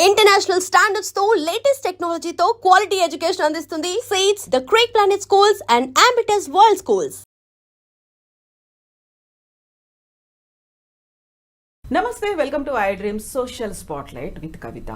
International standards తో latest టెక్నాలజీతో quality education అందిస్తుంది సీట్స్ the Creek Planet schools and Ambitus World schools. నమస్తే, welcome to I Dreams social spotlight with Kavitha.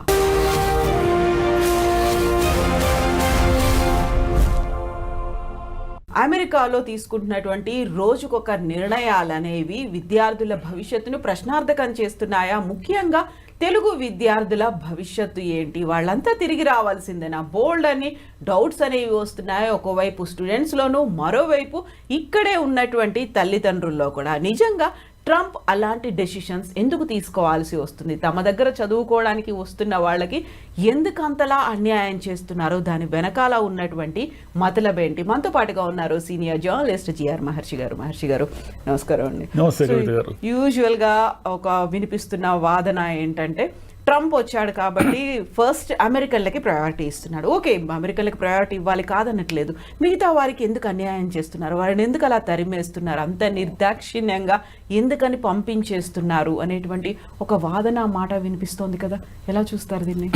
అమెరికాలో తీసుకుంటున్నటువంటి రోజుకొక నిర్ణయాలు అనేవి విద్యార్థుల భవిష్యత్తును ప్రశ్నార్థకం చేస్తున్నాయా? ముఖ్యంగా తెలుగు విద్యార్థుల భవిష్యత్తు ఏంటి? వాళ్ళంతా తిరిగి రావాల్సిందేనా? బోల్డ్ అని డౌట్స్ అనేవి వస్తున్నాయి ఒకవైపు స్టూడెంట్స్లోనూ, మరోవైపు ఇక్కడే ఉన్నటువంటి తల్లిదండ్రుల్లో కూడా. నిజంగా ట్రంప్ అలాంటి డెసిషన్స్ ఎందుకు తీసుకోవాల్సి వస్తుంది? తమ దగ్గర చదువుకోవడానికి వస్తున్న వాళ్ళకి ఎందుకు అంతలా అన్యాయం చేస్తున్నారు? దాని వెనకాల ఉన్నటువంటి మతలబేంటి? మనతో పాటుగా ఉన్నారు సీనియర్ జర్నలిస్ట్ జిఆర్ మహర్షి గారు. నమస్కారం అండి. యూజువల్గా ఒక వినిపిస్తున్న వాదన ఏంటంటే, ట్రంప్ వచ్చాడు కాబట్టి ఫస్ట్ అమెరికన్లకి ప్రయారిటీ ఇస్తున్నాడు. ఓకే, అమెరికన్లకి ప్రయారిటీ ఇవ్వాలి, కాదనట్లేదు. మిగతా వారికి ఎందుకు అన్యాయం చేస్తున్నారు? వారిని ఎందుకు అలా తరిమేస్తున్నారు? అంత నిర్దాక్షిణ్యంగా ఎందుకని పంపించేస్తున్నారు అనేటువంటి ఒక వాదన మాట వినిపిస్తోంది కదా. ఎలా చూస్తారు దీన్ని?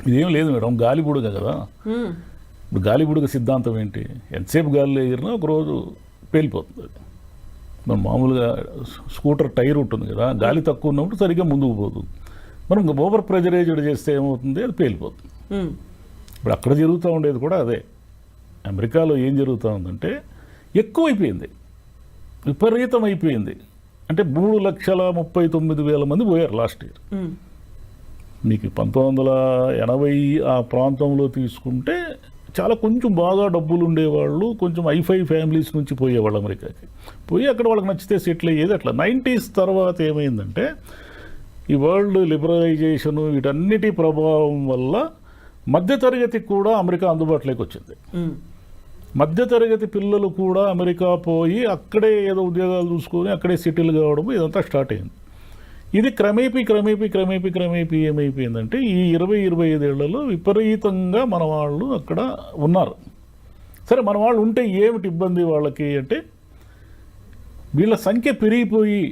ఇదేం లేదు మేడం, గాలిబుడుగ కదా. ఇప్పుడు గాలిబుడుగ సిద్ధాంతం ఏంటి? ఎంతసేపు గాలిలో ఎగిరినా ఒకరోజు పేలిపోతుంది. మనం మామూలుగా స్కూటర్ టైర్ ఉంటుంది కదా, గాలి తక్కువ ఉన్నప్పుడు సరిగ్గా ముందుకు పోతుంది. మనం ఓవర్ ప్రెజరైజ్డ్ చేస్తే ఏమవుతుంది? అది పేలిపోతుంది. ఇప్పుడు అక్కడ జరుగుతూ ఉండేది కూడా అదే. అమెరికాలో ఏం జరుగుతూ ఉందంటే, ఎక్కువైపోయింది, విపరీతం అయిపోయింది. అంటే 3,39,000 మంది పోయారు లాస్ట్ ఇయర్. మీకు 1980 ఆ ప్రాంతంలో తీసుకుంటే చాలా కొంచెం బాగా డబ్బులు ఉండేవాళ్ళు, కొంచెం ఐఫై ఫ్యామిలీస్ నుంచి పోయేవాళ్ళు అమెరికాకి. పోయి అక్కడ వాళ్ళకి నచ్చితే సెటిల్ అయ్యేది. అట్లా 90s తర్వాత ఏమైందంటే, ఈ వరల్డ్ లిబరలైజేషను వీటన్నిటి ప్రభావం వల్ల మధ్యతరగతికి కూడా అమెరికా అందుబాటులోకి వచ్చింది. మధ్యతరగతి పిల్లలు కూడా అమెరికా పోయి అక్కడే ఏదో ఉద్యోగాలు చూసుకొని అక్కడే సెటిల్ కావడం ఇదంతా స్టార్ట్ అయింది. ఇది క్రమేపీ ఏమైపోయిందంటే, ఈ 20-25 ఏళ్లలో విపరీతంగా మన వాళ్ళు అక్కడ ఉన్నారు. సరే, మన వాళ్ళు ఉంటే ఏమిటి ఇబ్బంది వాళ్ళకి అంటే, వీళ్ళ సంఖ్య పెరిగిపోయి,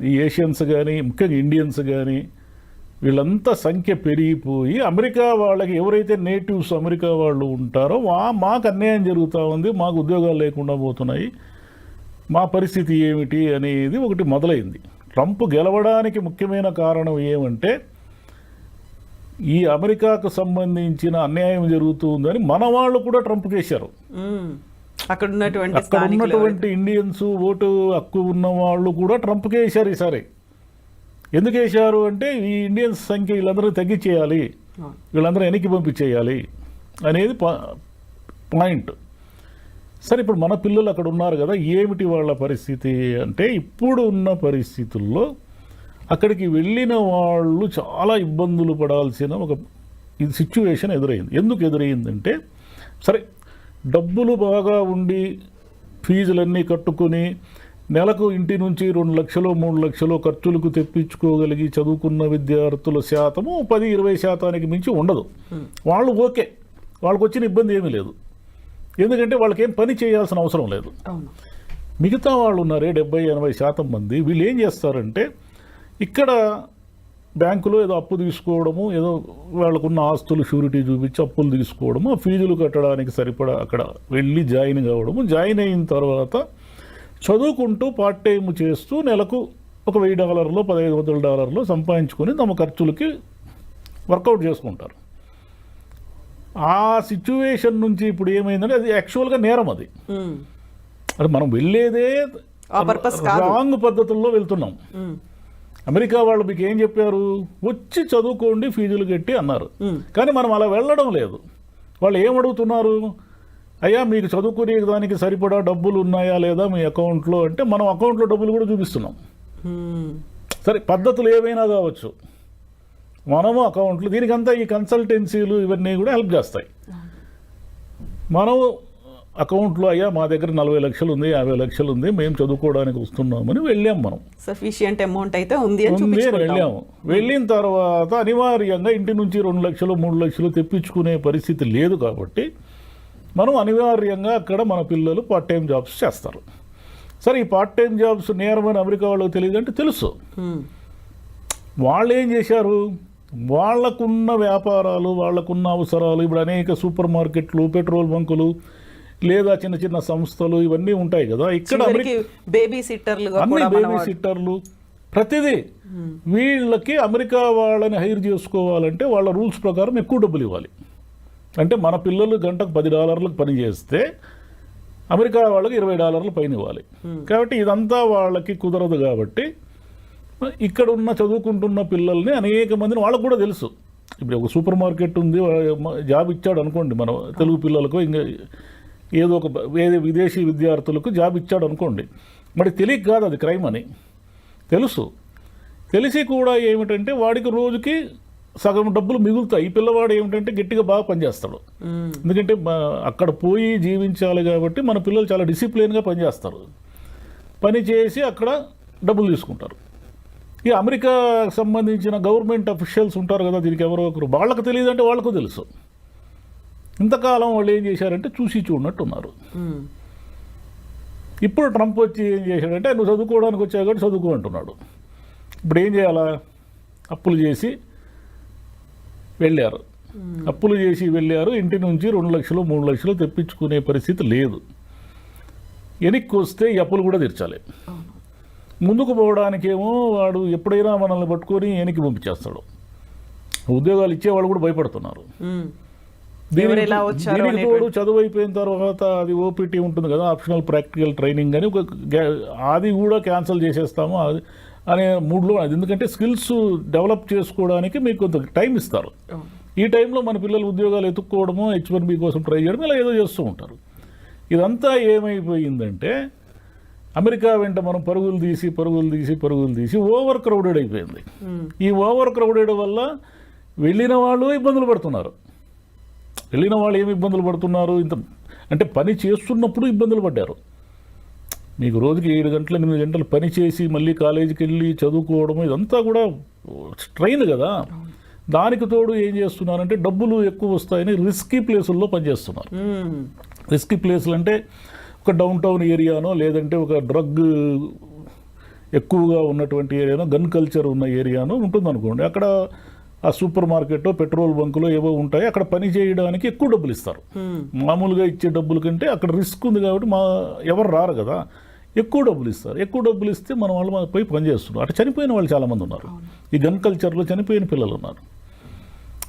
ఈ ఏషియన్స్ కానీ ముఖ్యంగా ఇండియన్స్ కానీ వీళ్ళంతా సంఖ్య పెరిగిపోయి అమెరికా వాళ్ళకి ఎవరైతే నేటివ్స్ అమెరికా వాళ్ళు ఉంటారో మాకు అన్యాయం జరుగుతూ ఉంది, మాకు ఉద్యోగాలు లేకుండా పోతున్నాయి, మా పరిస్థితి ఏమిటి అనేది ఒకటి మొదలైంది. ట్రంప్ గెలవడానికి ముఖ్యమైన కారణం ఏమంటే, ఈ అమెరికాకు సంబంధించిన అన్యాయం జరుగుతుందని మన వాళ్ళు కూడా ట్రంప్కి వేశారు. అక్కడ ఉన్నటువంటి ఇండియన్స్, ఓటు హక్కు ఉన్న వాళ్ళు కూడా ట్రంప్కే వేశారు ఈసారి. ఎందుకు వేశారు అంటే, ఈ ఇండియన్స్ సంఖ్య వీళ్ళందరూ తగ్గించేయాలి, వీళ్ళందరూ వెనక్కి పంపించేయాలి అనేది పాయింట్. సరే, ఇప్పుడు మన పిల్లలు అక్కడ ఉన్నారు కదా, ఏమిటి వాళ్ళ పరిస్థితి అంటే, ఇప్పుడు ఉన్న పరిస్థితుల్లో అక్కడికి వెళ్ళిన వాళ్ళు చాలా ఇబ్బందులు పడాల్సిన ఒక సిచ్యువేషన్ ఎదురైంది. ఎందుకు ఎదురైందంటే, సరే డబ్బులు బాగా ఉండి ఫీజులన్నీ కట్టుకొని నెలకు ఇంటి నుంచి 2 లక్షలు 3 లక్షలు ఖర్చులకు తెప్పించుకోగలిగి చదువుకున్న విద్యార్థుల శాతము 10-20% మించి ఉండదు. వాళ్ళు ఓకే, వాళ్ళకు వచ్చిన ఇబ్బంది ఏమీ లేదు, ఎందుకంటే వాళ్ళకేం పని చేయాల్సిన అవసరం లేదు. మిగతా వాళ్ళు ఉన్నారే 70-80% మంది, వీళ్ళు ఏం చేస్తారంటే, ఇక్కడ బ్యాంకులో ఏదో అప్పు తీసుకోవడము, ఏదో వాళ్ళకున్న ఆస్తులు షూరిటీ చూపించి అప్పులు తీసుకోవడము, ఫీజులు కట్టడానికి సరిపడా అక్కడ వెళ్ళి జాయిన్ కావడము, జాయిన్ అయిన తర్వాత చదువుకుంటూ పార్ట్ టైం చేస్తూ నెలకు ఒక $1,000 $1,500 సంపాదించుకొని తమ ఖర్చులకి వర్కౌట్ చేసుకుంటారు. ఆ సిచ్యువేషన్ నుంచి ఇప్పుడు ఏమైందంటే, అది యాక్చువల్గా నేరం. అది మనం వెళ్ళేదే రాంగ్ పద్ధతుల్లో వెళ్తున్నాం. అమెరికా వాళ్ళు మీకు ఏం చెప్పారు? వచ్చి చదువుకోండి, ఫీజులు కట్టి అన్నారు. కానీ మనం అలా వెళ్ళడం లేదు. వాళ్ళు ఏమడుగుతున్నారు? అయ్యా, మీకు చదువుకునే దానికి సరిపడా డబ్బులు ఉన్నాయా లేదా మీ అకౌంట్లో అంటే, మనం అకౌంట్లో డబ్బులు కూడా చూపిస్తున్నాం. సరే, పద్ధతులు ఏవైనా కావచ్చు, మనము అకౌంట్లు, దీనికంతా ఈ కన్సల్టెన్సీలు ఇవన్నీ కూడా హెల్ప్ చేస్తాయి. మనము అకౌంట్లో, అయ్యా మా దగ్గర 40 లక్షలు ఉంది, 50 లక్షలు ఉంది, మేము చదువుకోవడానికి వస్తున్నామని వెళ్ళాం. మనం సఫిషియంట్ అమౌంట్ అయితే ఉంది వెళ్ళాము. వెళ్ళిన తర్వాత అనివార్యంగా ఇంటి నుంచి 2 లక్షలు 3 లక్షలు తెప్పించుకునే పరిస్థితి లేదు కాబట్టి మనం అనివార్యంగా అక్కడ మన పిల్లలు పార్ట్ టైం జాబ్స్ చేస్తారు. సరే, ఈ పార్ట్ టైం జాబ్స్ నేరమని అమెరికా వాళ్ళకి తెలియదు అంటే తెలుసు. వాళ్ళు ఏం చేశారు? వాళ్ళకున్న వ్యాపారాలు, వాళ్ళకున్న అవసరాలు, ఇప్పుడు అనేక సూపర్ మార్కెట్లు, పెట్రోల్ బంకులు, లేదా చిన్న చిన్న సంస్థలు ఇవన్నీ ఉంటాయి కదా. ఇక్కడ బేబీ సిట్టర్లు, అన్ని బేబీ సిట్టర్లు, ప్రతిదీ వీళ్ళకి అమెరికా వాళ్ళని హైర్ చేసుకోవాలంటే వాళ్ళ రూల్స్ ప్రకారం ఎక్కువ డబ్బులు ఇవ్వాలి. అంటే మన పిల్లలు గంటకు $10 పని చేస్తే అమెరికా వాళ్ళకి $20 పైన ఇవ్వాలి. కాబట్టి ఇదంతా వాళ్ళకి కుదరదు. కాబట్టి ఇక్కడ ఉన్న చదువుకుంటున్న పిల్లల్ని అనేక మందిని వాళ్ళకు కూడా తెలుసు. ఇప్పుడు ఒక సూపర్ మార్కెట్ ఉంది, జాబ్ ఇచ్చాడు అనుకోండి, మన తెలుగు పిల్లలకు, ఇంకా ఏదో ఒక విదేశీ విద్యార్థులకు జాబ్ ఇచ్చాడు అనుకోండి, మరి తెలియక కాదు అది క్రైమ్ అని తెలుసు. తెలిసి కూడా ఏమిటంటే వాడికి రోజుకి సగం డబ్బులు మిగులుతాయి. ఈ పిల్లవాడు ఏమిటంటే గట్టిగా బాగా పనిచేస్తాడు. ఎందుకంటే అక్కడ పోయి జీవించాలి కాబట్టి మన పిల్లలు చాలా డిసిప్లిన్గా పనిచేస్తారు. పని చేసి అక్కడ డబ్బులు తీసుకుంటారు. ఈ అమెరికాకు సంబంధించిన గవర్నమెంట్ అఫీషియల్స్ ఉంటారు కదా, దీనికి ఎవరో ఒకరు, వాళ్ళకు తెలియదు అంటే వాళ్ళకు తెలుసు. ఇంతకాలం వాళ్ళు ఏం చేశారంటే చూసి చూడనట్టు ఉన్నారు. ఇప్పుడు ట్రంప్ వచ్చి ఏం చేశాడంటే నువ్వు చదువుకోవడానికి వచ్చావు కాబట్టి చదువుకో అంటున్నాడు. ఇప్పుడు ఏం చేయాలా? అప్పులు చేసి వెళ్ళారు. అప్పులు చేసి వెళ్ళారు. ఇంటి నుంచి 2 లక్షలు 3 లక్షలు తెప్పించుకునే పరిస్థితి లేదు. వెనక్కి వస్తే ఈ అప్పులు కూడా తీర్చాలి. ముందుకు పోవడానికేమో వాడు ఎప్పుడైనా మనల్ని పట్టుకొని వెనక్కి పంపించేస్తాడు. ఉద్యోగాలు ఇచ్చేవాళ్ళు కూడా భయపడుతున్నారు. దీనికి తోడు చదువు అయిపోయిన తర్వాత అది ఓపీటీ ఉంటుంది కదా, ఆప్షనల్ ప్రాక్టికల్ ట్రైనింగ్ అని, అది కూడా క్యాన్సిల్ చేసేస్తాము అనే మూడ్లో. అది ఎందుకంటే స్కిల్స్ డెవలప్ చేసుకోవడానికి మీకు కొంత టైం ఇస్తారు. ఈ టైంలో మన పిల్లలు ఉద్యోగాలు ఎత్తుక్కోవడము, H1B కోసం ట్రై చేయడం, ఇలా ఏదో చేస్తూ ఉంటారు. ఇదంతా ఏమైపోయిందంటే అమెరికా వెంట మనం పరుగులు తీసి ఓవర్ క్రౌడెడ్ అయిపోయింది. ఈ ఓవర్ క్రౌడెడ్ వల్ల వెళ్ళిన వాళ్ళు ఇబ్బందులు పడుతున్నారు. వెళ్ళిన వాళ్ళు ఏమి ఇబ్బందులు పడుతున్నారు? ఇంత అంటే పని చేస్తున్నప్పుడు ఇబ్బందులు పడ్డారు. మీకు రోజుకి 7 గంటలు 8 గంటలు పని చేసి మళ్ళీ కాలేజీకి వెళ్ళి చదువుకోవడం, ఇదంతా కూడా స్ట్రెయిన్ కదా. దానికి తోడు ఏం చేస్తున్నారంటే డబ్బులు ఎక్కువ వస్తాయని రిస్కీ ప్లేసుల్లో పనిచేస్తున్నారు. రిస్కీ ప్లేసులు అంటే ఒక డౌన్ టౌన్ ఏరియానో, లేదంటే ఒక డ్రగ్ ఎక్కువగా ఉన్నటువంటి ఏరియానో, గన్ కల్చర్ ఉన్న ఏరియానో ఉంటుందనుకోండి. అక్కడ ఆ సూపర్ మార్కెట్, పెట్రోల్ బంకులో ఏవో ఉంటాయి, అక్కడ పని చేయడానికి ఎక్కువ డబ్బులు ఇస్తారు. మామూలుగా ఇచ్చే డబ్బుల కంటే అక్కడ రిస్క్ ఉంది కాబట్టి ఎవరు రారు కదా, ఎక్కువ డబ్బులు ఇస్తారు. ఎక్కువ డబ్బులు ఇస్తే మన వాళ్ళు పోయి పని చేస్తున్నారు. అటు చనిపోయిన వాళ్ళు చాలామంది ఉన్నారు. ఈ గన్ కల్చర్లో చనిపోయిన పిల్లలు ఉన్నారు.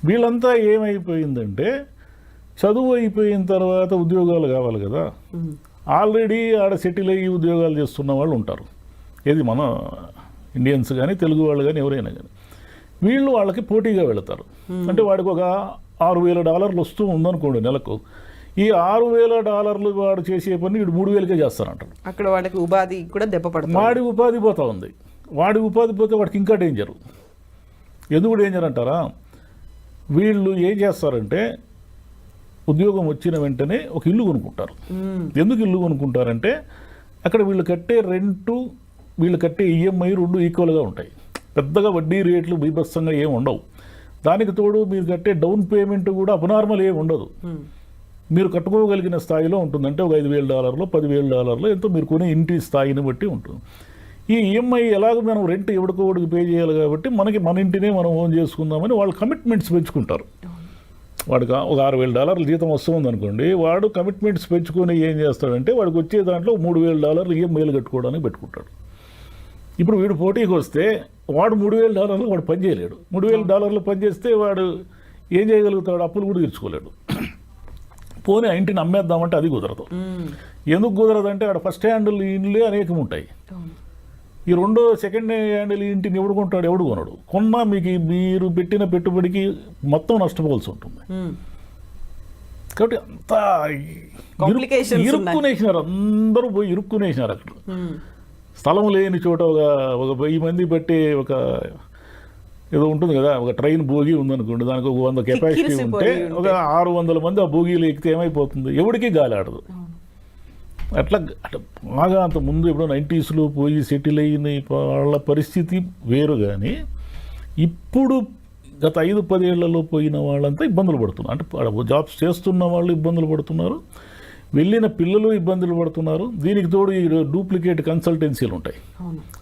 వీళ్ళంతా ఏమైపోయిందంటే చదువు అయిపోయిన తర్వాత ఉద్యోగాలు కావాలి కదా, ఆల్రెడీ ఆడ సెటిల్ అయ్యి ఉద్యోగాలు చేస్తున్న వాళ్ళు ఉంటారు. ఏది మన ఇండియన్స్ కానీ, తెలుగు వాళ్ళు కానీ, ఎవరైనా కానీ, వీళ్ళు వాళ్ళకి పోటీగా వెళతారు. అంటే వాడికి ఒక $6,000 వస్తూ ఉందనుకోండి నెలకు. ఈ $6,000 వాడు చేసే పని వీడు 3,000కే చేస్తానంటాడు. అక్కడ వాడికి ఉపాధి కూడా దెబ్బ పడుతుంది. వాడి ఉపాధి పోతా ఉంది. వాడి ఉపాధి పోతే వాడికి ఇంకా డేంజరు. ఎందుకు డేంజర్ అంటారా? వీళ్ళు ఏం చేస్తారంటే ఉద్యోగం వచ్చిన వెంటనే ఒక ఇల్లు కొనుక్కుంటారు. ఎందుకు ఇల్లు కొనుక్కుంటారంటే అక్కడ వీళ్ళు కట్టే రెంటు, వీళ్ళు కట్టే EMI 2 ఈక్వల్గా ఉంటాయి. పెద్దగా వడ్డీ రేట్లు బీభత్సంగా ఏమి ఉండవు. దానికి తోడు మీరు కట్టే డౌన్ పేమెంట్ కూడా అబ్నార్మల్ ఏమి ఉండదు. మీరు కట్టుకోగలిగిన స్థాయిలో ఉంటుంది. అంటే ఒక $5,000 $10,000 ఎంతో మీరు కొనే ఇంటి స్థాయిని బట్టి ఉంటుంది. ఈ EMI ఎలాగో మనం రెంట్ ఎవడికోడికి పే చేయాలి కాబట్టి మన ఇంటినే మనం ఓన్ చేసుకుందామని వాళ్ళు కమిట్మెంట్స్ పెంచుకుంటారు. వాడికి ఒక $6,000 జీతం వస్తుంది అనుకోండి, వాడు కమిట్మెంట్స్ పెంచుకొని ఏం చేస్తాడంటే వాడికి వచ్చే దాంట్లో $3,000 EMIలు కట్టుకోవడానికి పెట్టుకుంటాడు. ఇప్పుడు వీడు పోటీకి వస్తే వాడు $3,000 వాడు పని చేయలేడు. $3,000 పని చేస్తే వాడు ఏం చేయగలుగుతాడు? అప్పులు కూడా తీర్చుకోలేడు. పోనీ ఆ ఇంటిని అమ్మేద్దామంటే అది కుదరదు. ఎందుకు కుదరదు అంటే ఆడ ఫస్ట్ హ్యాండిల్ ఇండ్లే అనేకం ఉంటాయి. ఈ సెకండ్ హ్యాండిల్ ఇంటిని ఎవడు కొంటాడు? ఎవడు కొనడు. కొన్నా మీరు పెట్టిన పెట్టుబడికి మొత్తం నష్టపోవాల్సి ఉంటుంది. కాబట్టి అంతా ఇరుక్కునేసినారు. అందరూ పోయి ఇరుక్కునేసినారు. అక్కడ స్థలం లేని చోట ఒక 1000 మంది బట్టి ఒక ఏదో ఉంటుంది కదా, ఒక ట్రైన్ బోగి ఉందనుకోండి, దానికి ఒక 100 కెపాసిటీ ఉంటే ఒక 600 మంది ఆ బోగీలు ఎక్కితే ఏమైపోతుంది? ఎవరికి గాలి ఆడదు. అట్లా బాగా అంత ముందు ఎప్పుడో 90స్లో పోయి సెటిల్ అయిన వాళ్ళ పరిస్థితి వేరు. కానీ ఇప్పుడు గత 5-10 ఏళ్లలో పోయిన వాళ్ళంతా ఇబ్బందులు పడుతున్నారు. అంటే జాబ్స్ చేస్తున్న వాళ్ళు ఇబ్బందులు పడుతున్నారు, వెళ్ళిన పిల్లలు ఇబ్బందులు పడుతున్నారు. దీనికి తోడు ఈ డూప్లికేట్ కన్సల్టెన్సీలు ఉంటాయి.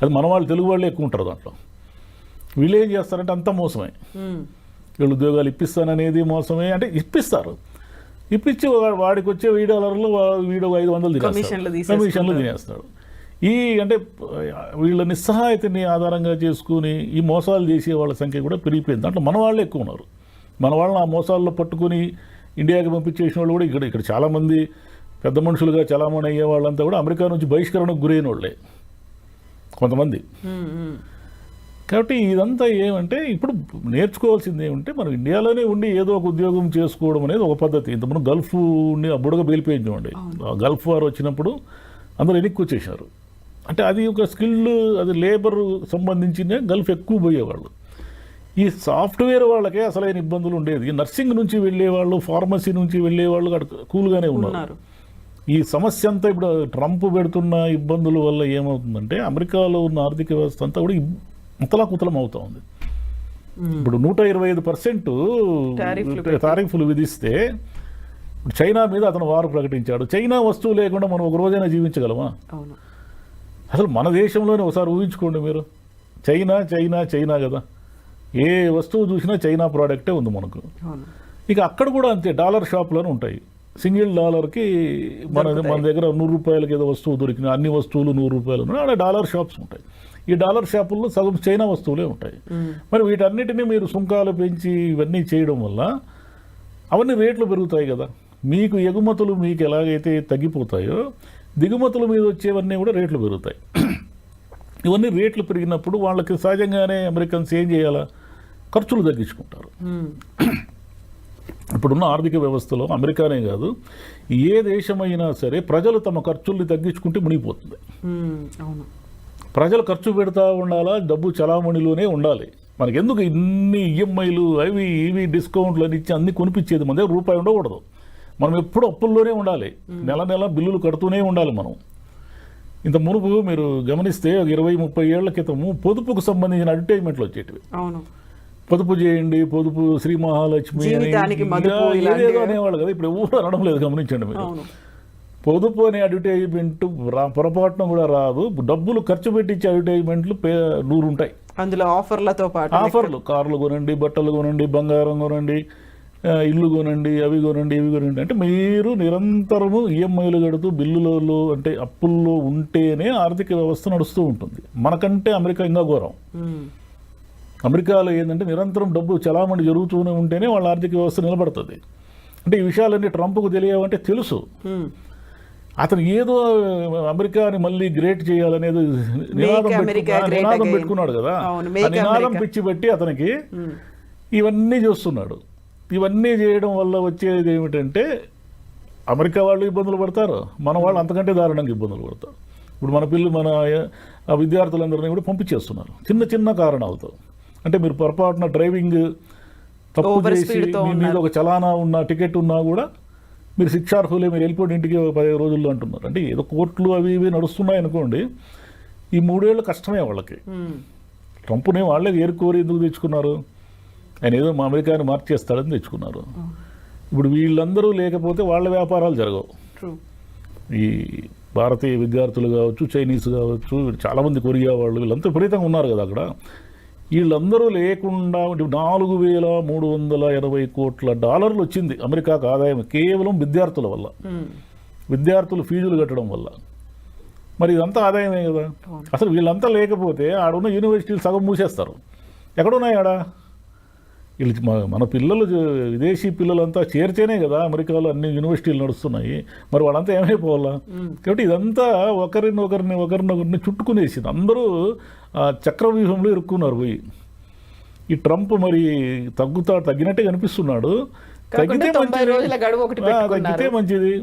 అది మన వాళ్ళు తెలుగు వాళ్ళే ఎక్కువ ఉంటారు దాంట్లో. వీళ్ళు ఏం చేస్తారంటే అంత మోసమే. వీళ్ళు ఉద్యోగాలు ఇప్పిస్తాననేది మోసమే, అంటే ఇప్పిస్తారు, ఇప్పించి వాడికి వచ్చే $1000 వీడు 500 కమిషన్లు తినేస్తాడు. అంటే వీళ్ళ నిస్సహాయతని ఆధారంగా చేసుకుని ఈ మోసాలు చేసే వాళ్ళ సంఖ్య కూడా పెరిగిపోయింది. దాంట్లో మన వాళ్ళే ఎక్కువ ఉన్నారు. మన వాళ్ళని ఆ మోసాల్లో పట్టుకుని ఇండియాకి పంపించేసిన వాళ్ళు కూడా ఇక్కడ చాలామంది పెద్ద మనుషులుగా చలామణి అయ్యే వాళ్ళంతా కూడా అమెరికా నుంచి బహిష్కరణకు గురైన వాళ్ళే కొంతమంది. కాబట్టి ఇదంతా ఏమంటే ఇప్పుడు నేర్చుకోవాల్సింది ఏమంటే మనం ఇండియాలోనే ఉండి ఏదో ఒక ఉద్యోగం చేసుకోవడం అనేది ఒక పద్ధతి. ఇంతకుముందు గల్ఫ్ ఉండి అబ్బుడుగా పేలిపోయింది చూడండి, గల్ఫ్ వార్ వచ్చినప్పుడు అందరూ వెనక్కి వచ్చేసారు. అంటే అది ఒక స్కిల్, అది లేబర్ సంబంధించిన గల్ఫ్ ఎక్కువ పోయేవాళ్ళు. ఈ సాఫ్ట్వేర్ వాళ్ళకే అసలైన ఇబ్బందులు ఉండేది. నర్సింగ్ నుంచి వెళ్ళేవాళ్ళు, ఫార్మసీ నుంచి వెళ్ళేవాళ్ళు అక్కడ కూల్గానే ఉన్నారు. ఈ సమస్య అంతా ఇప్పుడు ట్రంప్ పెడుతున్న ఇబ్బందుల వల్ల ఏమవుతుందంటే అమెరికాలో ఉన్న ఆర్థిక వ్యవస్థ అంతా కూడా ముతలాకుతలం అవుతా ఉంది. ఇప్పుడు 125% టారిఫ్లు విధిస్తే చైనా మీద అతను వారు ప్రకటించాడు. చైనా వస్తువు లేకుండా మనం ఒక రోజైనా జీవించగలమా? అసలు మన దేశంలోనే ఒకసారి ఊహించుకోండి మీరు, చైనా చైనా చైనా కదా, ఏ వస్తువు చూసినా చైనా ప్రోడక్టే ఉంది మనకు. ఇక అక్కడ కూడా అంతే, డాలర్ షాపులోనే ఉంటాయి. సింగిల్ డాలర్కి మన దగ్గర $100 ఏదో వస్తువు దొరికిన అన్ని వస్తువులు $100 ఉన్నాయి, అక్కడ డాలర్ షాప్స్ ఉంటాయి. ఈ డాలర్ షాపుల్లో సగం చైనా వస్తువులే ఉంటాయి. మరి వీటన్నిటినీ మీరు సుంకాలు పెంచి ఇవన్నీ చేయడం వల్ల అవన్నీ రేట్లు పెరుగుతాయి కదా. మీకు ఎగుమతులు మీకు ఎలాగైతే తగ్గిపోతాయో దిగుమతుల మీద వచ్చేవన్నీ కూడా రేట్లు పెరుగుతాయి. ఇవన్నీ రేట్లు పెరిగినప్పుడు వాళ్ళకి సహజంగానే అమెరికన్స్ ఏం చేయాలా, ఖర్చులు తగ్గించుకుంటారు. ఇప్పుడున్న ఆర్థిక వ్యవస్థలో అమెరికానే కాదు ఏ దేశమైనా సరే ప్రజలు తమ ఖర్చుల్ని తగ్గించుకుంటే మునిగిపోతుంది. ప్రజలు ఖర్చు పెడతా ఉండాలా, డబ్బు చలామణిలోనే ఉండాలి. మనకెందుకు ఇన్ని ఈఎంఐలు అవి ఇవి డిస్కౌంట్లు అని ఇచ్చి అన్ని కొనిపించేది, మన దగ్గర రూపాయి ఉండకూడదు. మనం ఎప్పుడు అప్పుల్లోనే ఉండాలి, నెల నెల బిల్లులు కడుతూనే ఉండాలి. మనం ఇంత మునుపు మీరు గమనిస్తే 20-30 ఏళ్ల క్రితము పొదుపుకు సంబంధించిన అడ్వర్టైజ్మెంట్లు వచ్చేటివి. పొదుపు చేయండి, పొదుపు శ్రీ మహాలక్ష్మి ఏదేదో అనేవాళ్ళు కదా. ఇప్పుడు ఎవరు అనడం లేదు, గమనించండి మీరు. పొదుపు అనే అడ్వర్టైజ్మెంట్ పొరపాటున కూడా రాదు. డబ్బులు ఖర్చు పెట్టించే అడ్వర్టైజ్మెంట్లు 100 ఉంటాయి. అందులో ఆఫర్లతో పాటు ఆఫర్లు, కార్లు కొనండి, బట్టలు కొనండి, బంగారం కొనండి, ఇల్లు కొనండి, అవి కొనండి, ఇవి కొనండి. అంటే మీరు నిరంతరము ఈఎంఐలు కడుతూ బిల్లులలో అంటే అప్పుల్లో ఉంటేనే ఆర్థిక వ్యవస్థ నడుస్తూ ఉంటుంది. మనకంటే అమెరికా ఇంకా ఘోరం. అమెరికాలో ఏంటంటే నిరంతరం డబ్బు చలామణి జరుగుతూనే ఉంటేనే వాళ్ళ ఆర్థిక వ్యవస్థ నిలబడుతుంది. అంటే ఈ విషయాలన్నీ ట్రంప్కు తెలియవంటే తెలుసు. అతను ఏదో అమెరికాని మళ్ళీ గ్రేట్ చేయాలనేది నినాదం పెట్టుకున్నాడు కదా. ఆ నినాదం పిచ్చి పెట్టి అతనికి ఇవన్నీ చేస్తున్నాడు. ఇవన్నీ చేయడం వల్ల వచ్చేది ఏమిటంటే అమెరికా వాళ్ళు ఇబ్బందులు పడతారు, మన వాళ్ళు అంతకంటే దారుణంగా ఇబ్బందులు పడతారు. ఇప్పుడు మన విద్యార్థులందరినీ కూడా పంపించేస్తున్నారు చిన్న చిన్న కారణాలతో. అంటే మీరు పొరపాటున డ్రైవింగ్ తప్పు చేసి మీ మీద ఒక చలానా ఉన్న టికెట్ ఉన్నా కూడా మీరు శిక్షార్హులే, మీరు వెళ్ళిపోయిన ఇంటికి 15 రోజుల్లో అంటున్నారు. అంటే ఏదో కోర్టులు అవి ఇవి నడుస్తున్నాయి అనుకోండి. ఈ 3 ఏళ్ళు కష్టమే వాళ్ళకి. ట్రంప్నే వాళ్ళే ఏరుకోరి ఎందుకు తెచ్చుకున్నారు? ఆయన ఏదో మా అమెరికాని మార్చేస్తాడని తెచ్చుకున్నారు. ఇప్పుడు వీళ్ళందరూ లేకపోతే వాళ్ళ వ్యాపారాలు జరగవు. ఈ భారతీయ విద్యార్థులు కావచ్చు, చైనీస్ కావచ్చు, చాలామంది కొరియా వాళ్ళు, వీళ్ళంతా విపరీతంగా ఉన్నారు కదా అక్కడ. వీళ్ళందరూ లేకుండా $4,380 కోట్ల వచ్చింది అమెరికాకు ఆదాయం కేవలం విద్యార్థుల వల్ల, విద్యార్థులు ఫీజులు కట్టడం వల్ల. మరి ఇదంతా ఆదాయమే కదా. అసలు వీళ్ళంతా లేకపోతే ఆడున్న యూనివర్సిటీలు సగం మూసేస్తారు. ఎక్కడున్నాయి ఆడ? వీళ్ళు మన పిల్లలు, విదేశీ పిల్లలంతా చేర్చేనే కదా అమెరికాలో అన్ని యూనివర్సిటీలు నడుస్తున్నాయి. మరి వాళ్ళంతా ఏమైపోవాలా? కాబట్టి ఇదంతా ఒకరినొకరిని చుట్టుకునేసింది. అందరూ చక్రవ్యూహంలో ఇరుక్కున్నారు పోయి. ఈ ట్రంప్ మరి తగ్గినట్టే కనిపిస్తున్నాడు. తగ్గితే మంచిది.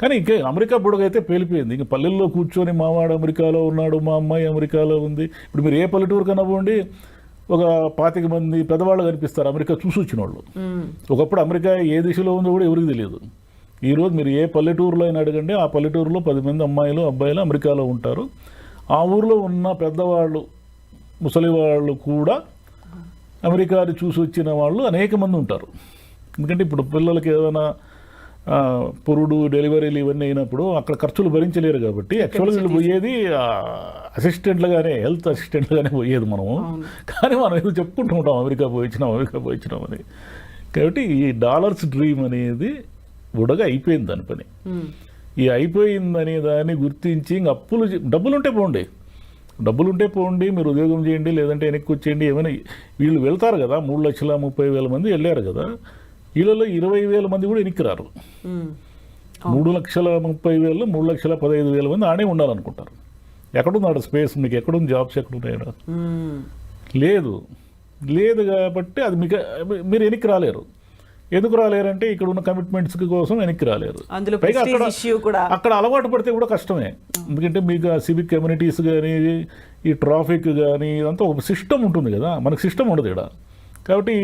కానీ ఇంకే అమెరికా బుడగైతే పేలిపోయింది. ఇంక పల్లెల్లో కూర్చొని మావాడు అమెరికాలో ఉన్నాడు, మా అమ్మాయి అమెరికాలో ఉంది. ఇప్పుడు మీరు ఏ పల్లెటూరు కన్నా పోండి, ఒక 25 మంది పెద్దవాళ్ళు కనిపిస్తారు అమెరికా చూసి వచ్చిన వాళ్ళు. ఒకప్పుడు అమెరికా ఏ దిశలో ఉందో కూడా ఎవరికి తెలియదు. ఈరోజు మీరు ఏ పల్లెటూరులో అయినా అడగండి, ఆ పల్లెటూరులో 10 మంది అమ్మాయిలు అబ్బాయిలు అమెరికాలో ఉంటారు. ఆ ఊరిలో ఉన్న పెద్దవాళ్ళు, ముసలి వాళ్ళు కూడా అమెరికాని చూసి వచ్చిన వాళ్ళు అనేక మంది ఉంటారు. ఎందుకంటే ఇప్పుడు పిల్లలకి ఏదైనా పురుడు డెలివరీలు ఇవన్నీ అయినప్పుడు అక్కడ ఖర్చులు భరించలేరు కాబట్టి యాక్చువల్గా వీళ్ళు పోయేది అసిస్టెంట్లుగానే, హెల్త్ అసిస్టెంట్లుగానే పోయేది మనము. కానీ మనం ఏదో చెప్పుకుంటూ ఉంటాం అమెరికా పోయించినాం అని. కాబట్టి ఈ డాలర్స్ డ్రీమ్ అనేది బుడగా అయిపోయింది దాని పని. ఈ అయిపోయిందని దాన్ని గుర్తించి ఇంక డబ్బులుంటే పోండి, మీరు ఉద్యోగం చేయండి, లేదంటే వెనక్కి వచ్చేయండి ఏమైనా. వీళ్ళు వెళ్తారు కదా, 3,30,000 మంది వెళ్ళారు కదా, వీళ్ళలో 20,000 మంది కూడా వెనక్కి రారు. 3,30,000, 3,15,000 మంది ఆడే ఉండాలనుకుంటారు. ఎక్కడున్నాడు స్పేస్, మీకు ఎక్కడుంది జాబ్స్, ఎక్కడున్నాయో లేదు కాబట్టి అది మీరు వెనక్కి రాలేరు. ఎందుకు రాలేరంటే ఇక్కడ ఉన్న కమిట్మెంట్స్ కోసం వెనక్కి రాలేరు. పైగా అక్కడ అలవాటు పడితే కూడా కష్టమే. ఎందుకంటే మీకు సివిక్ కమ్యూనిటీస్ కానీ, ఈ ట్రాఫిక్ కానీ, ఇదంతా ఒక సిస్టమ్ ఉంటుంది కదా, మనకు సిస్టమ్ ఉండదు ఇక్కడ. కాబట్టి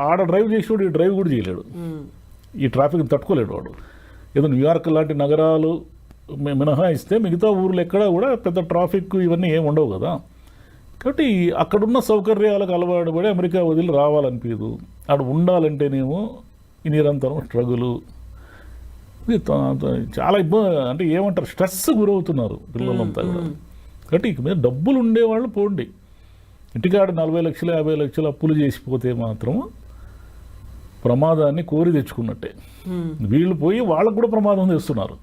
ఆడ డ్రైవ్ చేసేవాడు ఈ డ్రైవ్ కూడా చేయలేడు, ఈ ట్రాఫిక్ని తట్టుకోలేడు వాడు. ఏదో న్యూయార్క్ లాంటి నగరాలు మినహాయిస్తే మిగతా ఊర్లు ఎక్కడా కూడా పెద్ద ట్రాఫిక్ ఇవన్నీ ఏమి ఉండవు కదా. కాబట్టి అక్కడున్న సౌకర్యాలకు అలవాటు పడి అమెరికా వదిలి రావాలనిపించదు. ఆడ ఉండాలంటేనేమో ఈ నిరంతరం స్ట్రగులు, చాలా ఇబ్బంది, అంటే ఏమంటారు, స్ట్రెస్ గురవుతున్నారు పిల్లలంతా కూడా. కాబట్టి ఇక మీద డబ్బులు ఉండేవాళ్ళు పోండి. ఇంటికాడ 40 లక్షలు 50 లక్షలు అప్పులు చేసిపోతే మాత్రం ప్రమాదాన్ని కోరి తెచ్చుకున్నట్టే. వీళ్ళు పోయి వాళ్ళకు కూడా ప్రమాదం తెస్తున్నారు.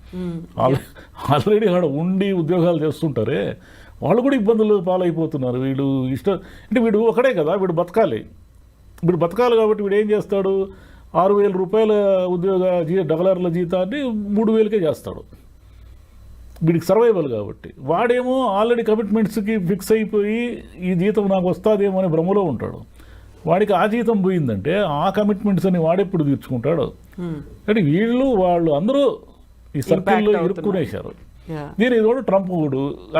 ఆల్రెడీ ఆడ ఉండి ఉద్యోగాలు చేస్తుంటారే వాళ్ళు కూడా ఇబ్బందులు పాలైపోతున్నారు. వీడు ఒకడే కదా, వీడు బతకాలి కాబట్టి వీడు ఏం చేస్తాడు, 6,000 రూపాయల డాలర్ల జీతాన్ని 3,000కే చేస్తాడు. వీడికి సర్వైవల్ కాబట్టి. వాడేమో ఆల్రెడీ కమిట్మెంట్స్కి ఫిక్స్ అయిపోయి ఈ జీతం నాకు వస్తుందేమో అని భ్రమలో ఉంటాడు. వాడికి ఆ జీతం పోయిందంటే ఆ కమిట్మెంట్స్ అని వాడెప్పుడు తీర్చుకుంటాడు. అంటే వాళ్ళు అందరూ ఈ సర్కిల్లో ఇరుక్కునేశారు. దీని ఇదోడు ట్రంప్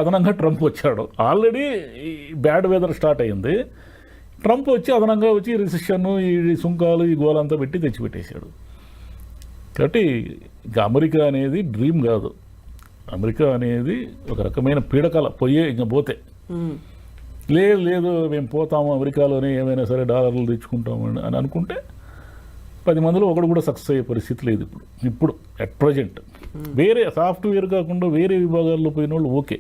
అదనంగా ట్రంప్ వచ్చాడు. ఆల్రెడీ బ్యాడ్ వెదర్ స్టార్ట్ అయింది. ట్రంప్ వచ్చి అదనంగా వచ్చి రిసెషన్, ఈ సుంకాలు, ఈ గోలంతా పెట్టి తెచ్చిపెట్టేశాడు. కాబట్టి ఇక అమెరికా అనేది డ్రీమ్ కాదు. అమెరికా అనేది ఒక రకమైన పీడకల, ఇంకా పోతే లేదు మేము పోతాము అమెరికాలోనే ఏమైనా సరే డాలర్లు తెచ్చుకుంటాము అని అనుకుంటే 10 మందిలో ఒకడు కూడా సక్సెస్ అయ్యే పరిస్థితి లేదు ఇప్పుడు అట్ ప్రజెంట్. వేరే సాఫ్ట్వేర్ కాకుండా వేరే విభాగాల్లో పోయిన వాళ్ళు ఓకే,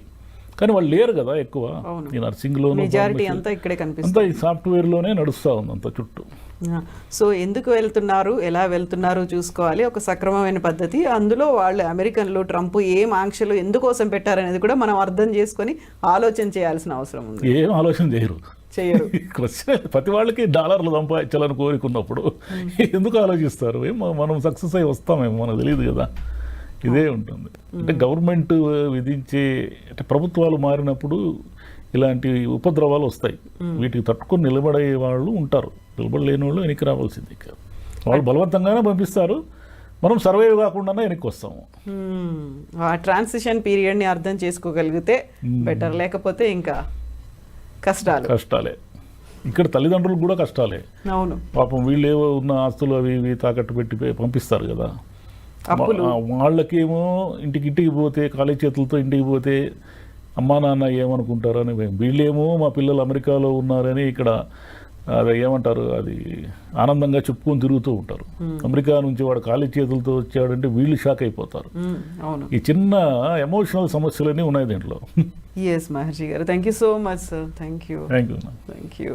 కానీ వాళ్ళు లేరు కదా ఎక్కువ. ఈ నర్సింగ్లోనూ అంతా ఈ సాఫ్ట్వేర్లోనే నడుస్తూ ఉంది అంత చుట్టూ. సో ఎందుకు వెళ్తున్నారు, ఎలా వెళ్తున్నారు చూసుకోవాలి, ఒక సక్రమమైన పద్ధతి. అందులో వాళ్ళు అమెరికన్లు ట్రంప్ ఏం ఆంక్షలు ఎందుకోసం పెట్టారనేది కూడా మనం అర్థం చేసుకొని ఆలోచన చేయాల్సిన అవసరం ఉంది. ఏం ఆలోచన చేయరు. ప్రతి వాళ్ళకి డాలర్లు సంపాదించాలని కోరుకున్నప్పుడు ఎందుకు ఆలోచిస్తారు? మనం సక్సెస్ అయ్యి వస్తామేమో మనకు తెలియదు కదా. ఇదే ఉంటుంది. అంటే గవర్నమెంట్ విధించే, అంటే ప్రభుత్వాలు మారినప్పుడు ఇలాంటి ఉపద్రవాలు వస్తాయి. వీటికి తట్టుకొని నిలబడే వాళ్ళు ఉంటారు, నిలబడలేని వాళ్ళు వెనక్కి రావాల్సింది. వాళ్ళు బలవంతంగానే పంపిస్తారు, మనం సర్వైవ్ కాకుండానే వెనక్కి వస్తాము. ఆ ట్రాన్సిషన్ పీరియడ్ని అర్థం చేసుకోగలిగితే బెటర్, లేకపోతే ఇంకా కష్టాలే. ఇక్కడ తల్లిదండ్రులకు కూడా కష్టాలే. అవును, పాపం వీళ్ళు ఏవో ఉన్న ఆస్తులు అవి ఇవి తాకట్టు పెట్టి పంపిస్తారు కదా. వాళ్ళకేమో ఇంటికి పోతే, ఖాళీ చేతులతో ఇంటికి పోతే అమ్మా నాన్న ఏమనుకుంటారని, వీళ్ళేమో మా పిల్లలు అమెరికాలో ఉన్నారని ఇక్కడ అది ఏమంటారు, అది ఆనందంగా చెప్పుకొని తిరుగుతూ ఉంటారు. అమెరికా నుంచి వాడు ఖాళీ చేతులతో వచ్చాడంటే వీళ్ళు షాక్ అయిపోతారు. ఈ చిన్న ఎమోషనల్ సమస్యలన్నీ ఉన్నాయి దీంట్లో. ఎస్ మహర్షి గారు, thank you so much sir. Thank you.